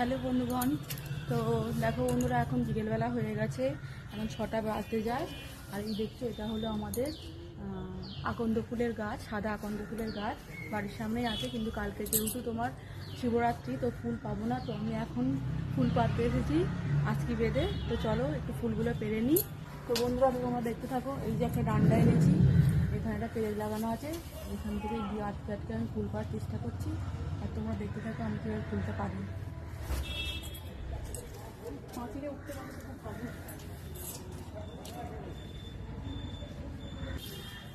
Hello বন্ধুগণ, তো দেখো বন্ধুরা, এখন বিকেলবেলা হয়ে গেছে, এখন 6টা বাজতে যায়। আর এই দেখছো, এটা হলো আমাদের আকন্দ ফুলের গাছ, সাদা আকন্দ ফুলের গাছ বাড়ির সামনেই আছে। কিন্তু কালকে যেহেতু তোমার শিবরাত্রি, তো ফুল পাবো না, তো আমি এখন ফুল পাড়তে এসেছি আজকে বেঁধে। তো চলো একটু ফুলগুলো পেরে নিই। তো বন্ধুরা, তোমরা দেখতে থাকো। এই যে একটা ডান্ডা এনেছি, এখানে একটা পেরেক লাগানো আছে, এখান থেকে দিয়ে আটকে আটকে আমি ফুল পাড়ার চেষ্টা করছি। আর তোমরা দেখতে থাকো আমি কীভাবে ফুলটা পারি। পাঁচিলে উঠতে পারছি খুব ভালো।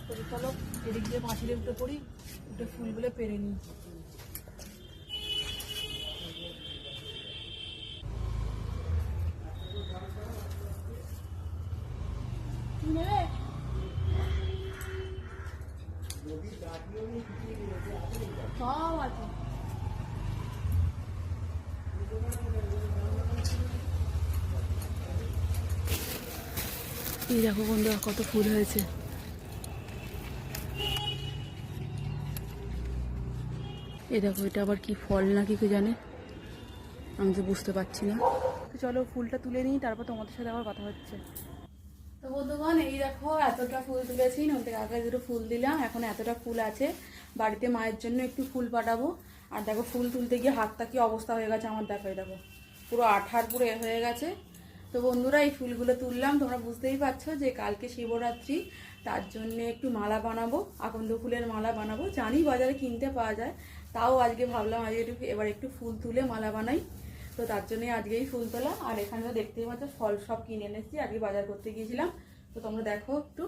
তো চলো এদিক দিয়ে পাঁচিলে উঠে পড়ি, উঠে ফুলগুলো পেরে নিই। সব আছে। এই দেখো বন্ধুরা, কত ফুল হয়েছে। এই দেখো, এটা আবার কি ফল নাকি কে জানে, আমি তো বুঝতে পারছি না। তো চলো ফুলটা তুলে নিই, তারপর তোমাদের সাথে আবার কথা হচ্ছে। তো বন্ধুগণ, এই দেখো এতটা ফুল তুলেছি, নদীর আগে দুটো ফুল দিলাম, এখন এতটা ফুল আছে। বাড়িতে মায়ের জন্য একটু ফুল পাঠাবো। আর দেখো ফুল তুলতে গিয়ে হাতটা কি অবস্থা হয়ে গেছে আমার, দেখো দেখো পুরো আঠার পুরো হয়ে গেছে। তো বন্ধুরা, এই ফুলগুলো তুললাম, তোমরা বুঝতেই পারছো যে কালকে শিবরাত্রি, তার জন্য একটু মালা বানাবো, আকন্দ ফুলের মালা বানাবো। জানি বাজারে কিনতে পাওয়া যায়, তাও আজকে ভাবলাম আজকে এবার একটু ফুল তুলে মালা বানাই। তো তার জন্যই আজকেই ফুল তোলা। আর এখানে তো দেখতেই পাচ্ছ ফল সব কিনে এনেছি, আজকে বাজার করতে গিয়েছিলাম। তো তোমরা দেখো একটু,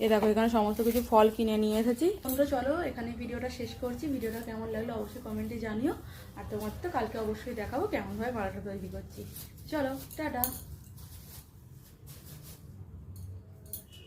এ দেখো এখানে সমস্ত কিছু ফল কিনে নিয়ে এসেছি। তোমরা চলো এখানে ভিডিওটা শেষ করছি। ভিডিওটা কেমন লাগলো অবশ্যই কমেন্টে জানিও। আর তোমার তো কালকে অবশ্যই দেখাবো কেমনভাবে মালাটা তৈরি করছি। চলো টাটা।